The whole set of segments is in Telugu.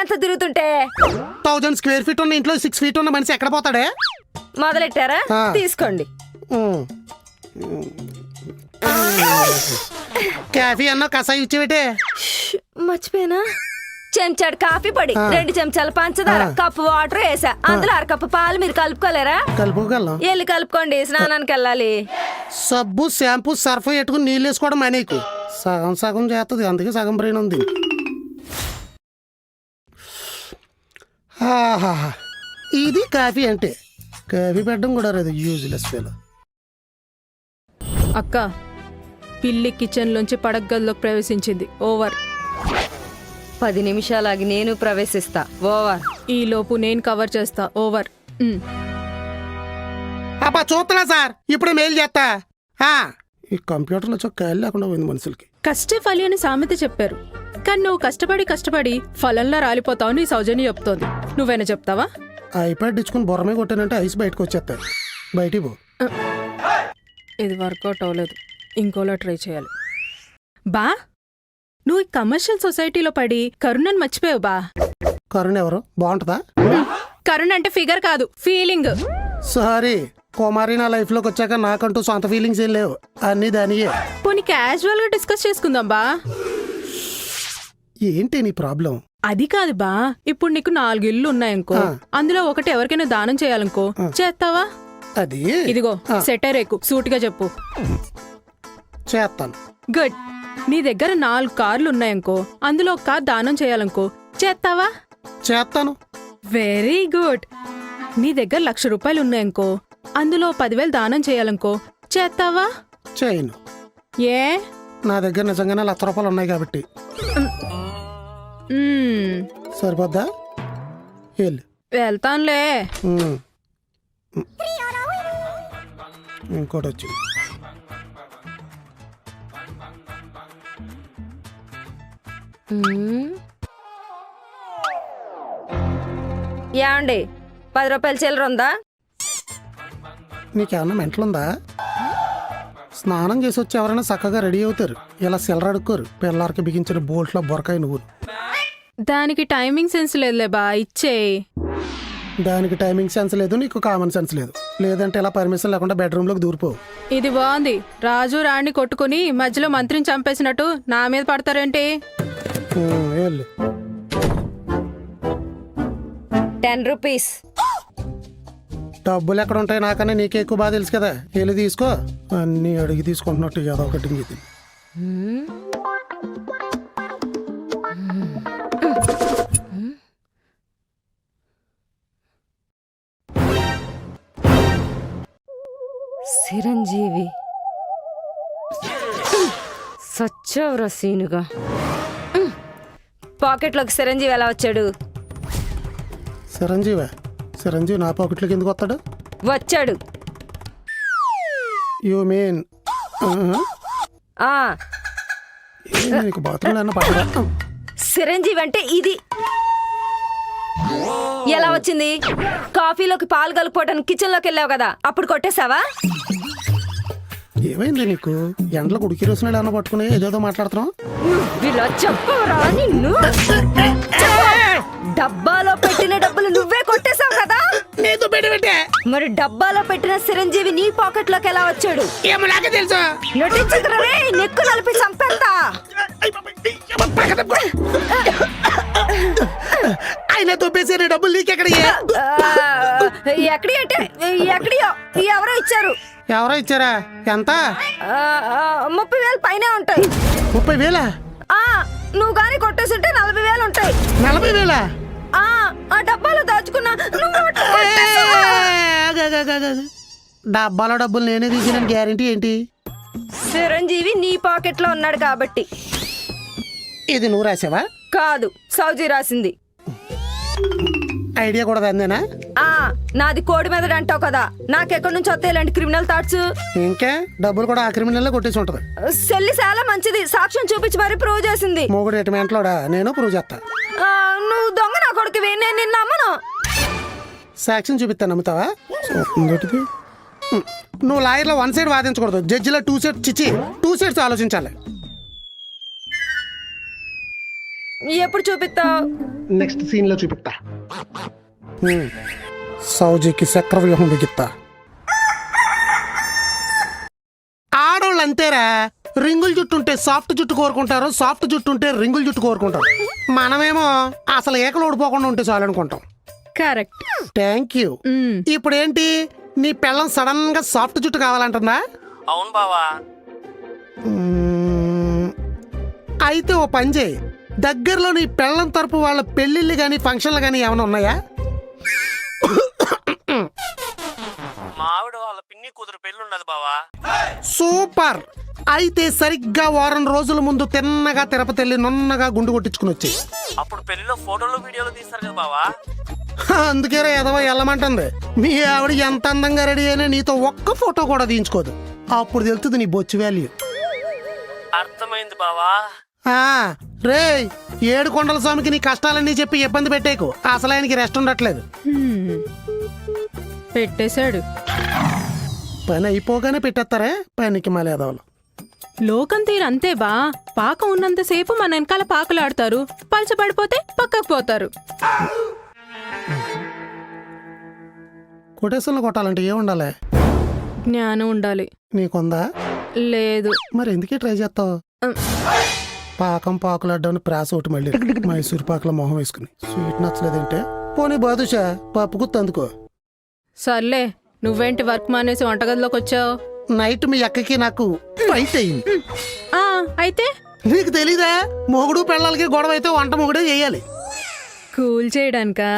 అంతా తిరుగుతుంటే 1000 స్క్వేర్ ఫీట్ ఉన్న ఇంట్లో 6 ఫీట్ ఉన్న మనిషి ఎక్కడ పోతాడే? మొదలెట్టారా? తీసుకోండి. కాఫీ అన్న కషాయం ఇచ్చేవిటే. మర్చిపోయినా. చెంచాడు కాఫీ పొడి, 2 చెంచాల పంచదార, కప్పు వాటర్ వేసా, అందులో 1 కప్పు పాలు. మీరు కలుపుకోలేరా? కలుపుకోగలం. వెళ్ళి కలుపుకోండి, స్నానానికి వెళ్ళాలి. సబ్బు షాంపూ సర్ఫ్ ఎట్టుకుని నీళ్ళు వేసుకోవడం మనీకు సగం సగం చేస్తుంది, అందుకే సగం బ్రెయిన్ ఉంది. ఇది కాఫీ అంటే. కాఫీ పెట్టడం కూడా రాదు, యూజ్లెస్ ఫెలో. అక్క, పిల్లి కిచెన్ లోంచి పడగదిలోకి ప్రవేశించింది. ఓవర్. 10 నిమిషాలాగి నేను ప్రవేశిస్తా. ఓవర్. ఈ లోపు నేను కవర్ చేస్తా. ఓవర్. అబ్బా చూస్తున్నా సార్, ఇప్పుడు మెయిల్ చేస్తా. ఈ కంప్యూటర్లో చొక్కాయలు లేకుండా పోయింది మనుషులకి. కష్టే ఫలి అని సామెత చెప్పారు, కానీ నువ్వు కష్టపడి ఫలంలా రాలిపోతావు నీ సౌజన్య చెప్తోంది. నువ్వైనా చెప్తావా? ఐప్యాడ్ ఇచ్చుకుని బొరమే కొట్టానంటే ఐస్ బయటకు వచ్చేస్తాయి. బయటికి పో. ఇది వర్కౌట్ అవ్వలేదు, ఇంకోలా ట్రై చేయాలి. బా, నువ్వు ఈ కమర్షియల్ సొసైటీలో పడి కరుణని మర్చిపోయావు బా. కరుణ ఎవరు? బాగుంటుందా? కరుణ అంటే ఫిగర్ కాదు, ఫీలింగ్. సారీ కుమారి, నా లైఫ్ లోకి వచ్చాక నాకంటూ సొంత ఫీలింగ్స్ ఏం లేవు, అన్ని దానియే. పోనీ క్యాజువల్ గా డిస్కస్ చేసుకుందాం బా. ఏంటి నీ ప్రాబ్లం? అది కాదు బా, ఇప్పుడు నీకు 4 ఇళ్ళు ఉన్నాయనుకో, అందులో ఒకటి ఎవరికైనా దానం చేయాలనుకో, చేస్తావా? అది ఇదిగో సెటరేకు, సూటిగా చెప్పు. చేస్తాను. గుడ్. నీ దగ్గర 4 కార్లు ఉన్నాయనుకో, అందులో 1 కార్ దానం చేయాలనుకో, చేస్తావా? చేస్తాను. Very good. నీ దగ్గర 1,00,000 రూపాయలు ఉన్నాయనుకో, అందులో 10,000 దానం చేయాలనుకో, చేస్తావా? చేయను. ఏ? నా దగ్గర నిజంగానే 1,00,000 రూపాయలు ఉన్నాయి కాబట్టి. సరిపోద్దా? వెళ్తానులే. ఇంకోటి వచ్చింది. ఏమండి, 10 రూపాయల చిల్లర ఉందా? నీకేమన్నా మెంటలుందా? స్నానం చేసి వచ్చి ఎవరైనా చక్కగా రెడీ అవుతారు, ఇలా సిల్లర అడుక్కోరు. పిల్లలకి బిగించిన బోల్ట్లో బొరకాయ నువ్వు. దానికి టైమింగ్ సెన్స్ లేదులే బా, ఇచ్చేయి. దానికి టైమింగ్ సెన్స్ లేదు, నీకు కామన్ సెన్స్ లేదు. లేదంటే ఇలా పర్మిషన్ లేకుండా బెడ్రూమ్లోకి దూరిపోవు. ఇది బాగుంది. రాజు రాణి కొట్టుకుని మధ్యలో మంత్రిని చంపేసినట్టు నా మీద పడతారేంటి? 10 రూపీస్. డబ్బులు ఎక్కడ ఉంటాయి? నాకన్నా నీకే ఎక్కువ బాగా తెలుసు కదా. వెళ్ళి తీసుకో. అన్నీ అడిగి తీసుకుంటున్నట్టు ఏదో ఒకటి. చిరంజీవి సచ్చవరా సీనుగా. పాకెట్లోకి చిరంజీవి ఎలా వచ్చాడు? చిరంజీవి నా పాకెట్లోకి ఎందుకు వస్తాడు? వచ్చాడు. యూ మీన్ నీకు బాత్రూంలో అన్న పట్టడా? చిరంజీవి అంటే ఇది. ఎలా వచ్చింది? కాఫీలోకి పాలు కలుపుకోవడానికి కిచెన్ లోకి వెళ్ళావు కదా, అప్పుడు కొట్టేశావా? ఏమైంది నీకు? ఎండలో ఉడికి రోజున అన్న పట్టుకుని ఏదేదో మాట్లాడుతున్నావు. ఇలా చెప్పవరా నిన్ను? డబ్బాలో పెట్టిన డబ్బులు నువ్వే కొట్టేశావు కదా. మరి డబ్బాలో పెట్టిన చిరంజీవి నీ పాకెట్ లోకి ఎలా వచ్చాడు? తెలుసు. నెక్కు నలిపి చంపేస్తా. ఆయన తొప్పేసే డబ్బులు నీకెక్కడ? ఎక్కడి అంటే ఎక్కడియో ఎవరో ఇచ్చారు. ఎవరో ఇచ్చారా? ఎంత? 30,000 పైనే ఉంటాయి. 30,000? నువ్వు గాని కొట్టేసింటే 40,000 ఉంటాయి. 40,000? ఆ డబ్బాలో దాచుకున్నా. డబ్బాలో డబ్బులు నేనే తీసిన గ్యారెంటీ ఏంటి? చిరంజీవి నీ పాకెట్ లో ఉన్నాడు కాబట్టి. ఇది నువ్వు రాసావా? కాదు, సౌజీ రాసింది. ఐడియా కూడా అందేనా? నాది కోడి మీద అంటావు కదా, నాకెక్కడి నుంచి వస్తాయి ఇలాంటి క్రిమినల్ థాట్స్? ఇంకా డబ్బులు కూడా ఆ క్రిమినల్ కొట్టేసి ఉంటది. సెల్లి చాలా మంచిది, సాక్ష్యం చూపించి మరి ప్రూవ్ చేసింది. మొగుడు ఎటుమెంట్లోడా? నేను ప్రూవ్ చేస్తా. నువ్వు దొంగ నా కొడుకువి, నేను నిన్ను నమ్మను. సాక్ష్యం చూపిస్తా, నమ్ముతావా? నువ్వు లాయర్లో 1 సైడ్ వాదించకూడదు, జడ్జిలో 2 సైడ్స్ ఆలోచించాలి. ఎప్పుడు చూపిస్తావు? నెక్స్ట్ సీన్ లో చూపిస్తా. సౌజీకి చక్రవ్యూహం బిగిస్తా. ఆడోళ్ళు అంతేరా, రింగుల జుట్టు ఉంటే సాఫ్ట్ జుట్టు కోరుకుంటారు, సాఫ్ట్ జుట్టు ఉంటే రింగుల జుట్టు కోరుకుంటారు. మనమేమో అసలు ఏకలు ఓడిపోకుండా ఉంటే చాలు అనుకుంటాం. కరెక్ట్. Thank you. ఇప్పుడు ఏంటి, నీ పెళ్ళం సడన్ గా సాఫ్ట్ జుట్టు కావాలంటుందా? అవును బావా. అయితే ఓ పని చేయి, దగ్గరలో నీ పెళ్ళం తరపు వాళ్ళ పెళ్ళిళ్ళు గాని ఫంక్షన్లు గాని ఏమైనా ఉన్నాయా? మా ఆవిడ వాళ్ళ పిన్ని కూతురు పెళ్ళి ఉన్నది బావా. సూపర్. అయితే సరిగ్గా వారం రోజుల ముందు తిన్నగా తిరుపతి వెళ్ళి నున్నగా గుండు కొట్టించుకుని వచ్చి, అప్పుడు పెళ్లిలో ఫోటోలు వీడియోలు తీస్తారు కదా బావా. అందుకేరా ఎదవ వెళ్ళమంటుంది. మీ ఆవిడ ఎంత అందంగా రెడీ అయినా నీతో ఒక్క ఫోటో కూడా తీయించుకోదు. అప్పుడు తెలుస్తుంది నీ బొచ్చు వాల్యూ. అర్థమైంది బావా. రే, ఏడు కొండల స్వామికి నీ కష్టాలన్నీ చెప్పి ఇబ్బంది పెట్టేకు, అసలు ఆయనకి రెస్ట్ ఉండట్లేదు. పెట్టేశాడు. పని అయిపోగానే పెట్టేస్తారే పనికి మళ్ళీ ఎదవలు. లోకం తీరు అంతే బా. పాక ఉన్నంతసేపు మన వెనకాల పాకులాడతారు, పలచబడిపోతే పక్కకు పోతారు. కొటేషన్లు కొట్టాలంటే ఏ ఉండాలి? జ్ఞానం ఉండాలి. నీకుందా? లేదు. మరి ఎందుకే ట్రై చేస్తావు? పాకం పాకులాడ్డాన్ని ప్రాస ఒకటి మళ్ళీ మైసూర్ పాకల మొహం వేసుకుని స్వీట్ నచ్చలేదంటే పోనీ బాదుషా పప్పు గుర్తు అందుకో. సర్లే, నువ్వేంటి వర్క్ మానేసి వంటగదిలోకి వచ్చావు? నైట్ మీ అక్కకి నాకు ఫైట్ అయింది. అయితే నీకు తెలీదా, మొగుడు పెళ్ళాలకి గొడవ అయితే వంట మొగుడే చేయాలి. కూల్ చేయడానికా?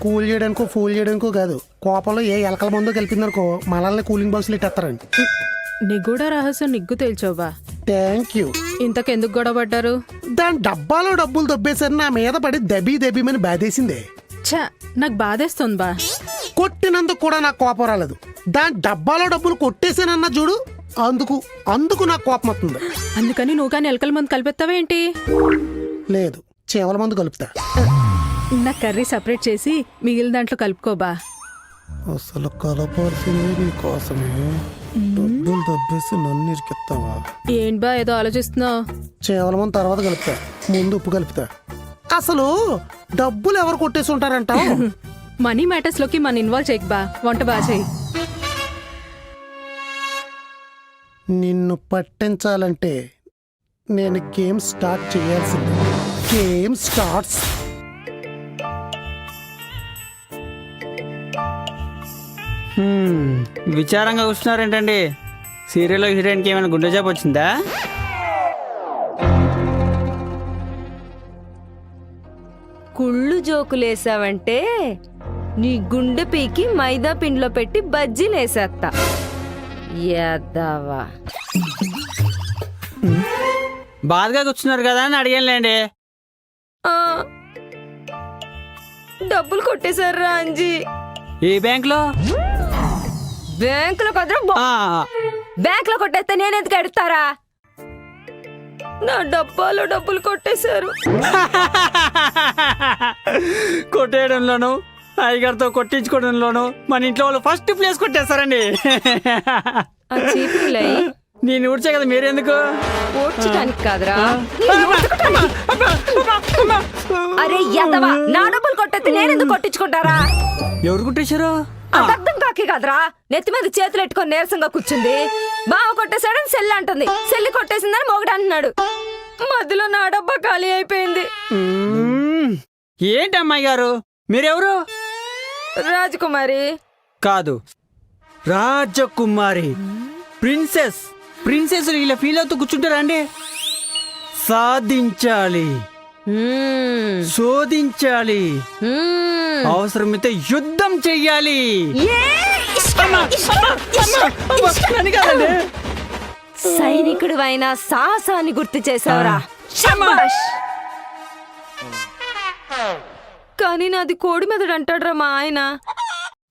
కూల్ చేయడానికో ఫూల్ చేయడానికో కాదు, కోపంలో ఏ ఎలకల మందో కలిపిందనుకో మనల్ని కూలింగ్ బాక్సులు ఇట్టేస్తారండి. నిగూఢ రహస్యం నిగ్గు తేల్చోబా. Thank you. ఇంతకెందుకు గొడవపడ్డారు? దాని డబ్బాలో డబ్బులు దొబ్బేసరి నా మీద పడి దబీమని బాధేసిందే. ఛా, నాకు బాధేస్తుంది బా. కొట్టినందుకు కూడా నాకు కోపం రాలేదు. దాని డబ్బాలో డబ్బులు కొట్టేసానన్నా చూడు, అందుకు నాకు కోపం వస్తుంది. అందుకని నువ్వు కానీ ఎలకల మందు కలిపెత్తావేంటి? లేదు, చేవల మందు కలుపుతా. నా కర్రీ సపరేట్ చేసి మిగిలిన దాంట్లో కలుపుకోబా. అసలు కలపాల్సింది నీకోసమే, డబ్బులు దబ్బేసి నన్ను ఇరికిస్తావా? ఏంటి బా ఏదో ఆలోచిస్తున్నావు? చేవల మందు తర్వాత కలుపుతా, ముందు ఉప్పు కలుపుతా. అసలు డబ్బులు ఎవరు కొట్టేసి ఉంటారంటావు? మనీ మ్యాటర్స్ లోకి మన ఇన్వాల్వ్ చేయకు బా, వంట బాగా చేయి. నిన్ను పట్టించాలంటే నేను గేమ్ స్టార్ట్ చేయాల్సింది. Game starts. విచారంగా కూర్చున్నారేంటండి? సీరియల్లో హీరోయిన్కి ఏమైనా గుండె జాబ్ వచ్చిందా? కుళ్ళు జోకులేసావంటే నీ గుండె పీకి మైదా పిండిలో పెట్టి బజ్జీలేసేస్తా. యాదవా. బాధగా కూర్చున్నారు కదా అని అడిగానులేండి. డబ్బులు కొట్టేశారా అంజీ? ఏ బ్యాంక్లో? బ్యాంకులో కదరా, బ్యాంక్ లో కొట్టేస్తే నేనెందుకు ఎడతారా? నా డబ్బాలో డబ్బులు కొట్టేశారు. కొట్టేయడంలోను అయ్యగారితో కొట్టించుకోవడంలోను మన ఇంట్లో వాళ్ళు ఫస్ట్ ప్లేస్ కొట్టేస్తారండి. నేను ఊడ్చే కదా, మీరెందుకు? ఊడ్చడానికి కాదురా, అరే యదవా, నా డబ్బులు కొట్టేస్తే నేనెందుకు కొట్టించుకుంటారా? ఎవరు కొట్టేశారు? అర్థం కాకి కాదురా, నెత్తి మీద చేతులు ఎట్టుకొని నీరసంగా కూర్చుంది. బావ కొట్టేశాడని సెల్లి అంటుంది, సెల్లి కొట్టేసిందని మొగుడు అంటున్నాడు. మధ్యలో నా డబ్బా ఖాళీ అయిపోయింది. ఏంటి అమ్మాయి గారు, మీరెవరు? రాజకుమారి కాదు, రాజకుమారి. ప్రిన్సెస్. ప్రిన్సెస్ ఇలా ఫీల్ అవుతూ కూర్చుంటారా అండి? సాధించాలి, శోధించాలి, అవసరమైతే యుద్ధం చెయ్యాలి. సైనికుడు అయినా సాహసాన్ని గుర్తు చేసావురా. శభాష్. కానీ నాది కోడి మెదడు అంటాడురా మా ఆయన.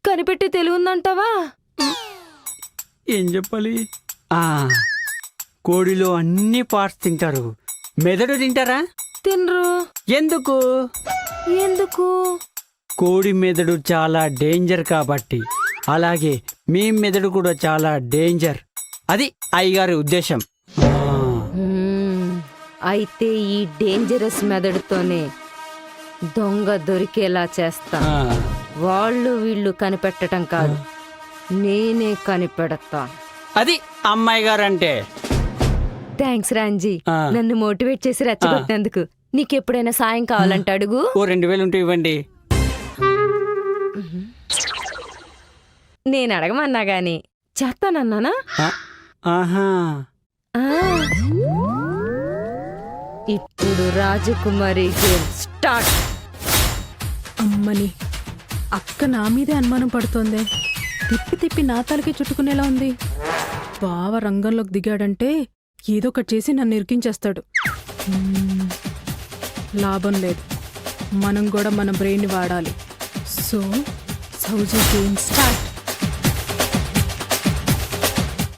కనిపెట్టి తెలివిందంటావా? ఏం చెప్పాలి? కోడిలో అన్ని పార్ట్స్ తింటారు, మెదడు తింటారా? తినరు. ఎందుకు? ఎందుకు? కోడి మెదడు చాలా డేంజర్ కాబట్టి. అలాగే మీ మెదడు కూడా చాలా డేంజర్. అది అయ్యగారి ఉద్దేశం. అయితే ఈ డేంజరస్ మెథడ్తోనే దొంగ దొరికేలా చేస్తా. వాళ్ళు వీళ్ళు కనిపెట్టడం కాదు, నేనే కనిపెడతా. అది అమ్మాయి గారంటే. థ్యాంక్స్ రాంజీ, ఆ. నన్ను మోటివేట్ చేసి రెచ్చగొట్టినందుకు. నీకెప్పుడైనా సాయం కావాలంటే అడుగు. ఓ 2000 ఉంటే ఇవ్వండి. నేను అడగమన్నా గాని చేస్తానన్నానా? ఆహా. ఆ. ఇప్పుడు రాజకుమారి గేమ్ స్టార్ట్. అమ్మని అక్క నా మీదే అనుమానం పడుతోంది. తిప్పి తిప్పి నా తలకి చుట్టుకునేలా ఉంది. బావ రంగంలోకి దిగాడంటే ఏదో ఒకటి చేసి నన్ను ఇరికించేస్తాడు. లాభం లేదు, మనం కూడా మన బ్రెయిన్ వాడాలి. సో సౌజీ గేమ్ స్టార్ట్.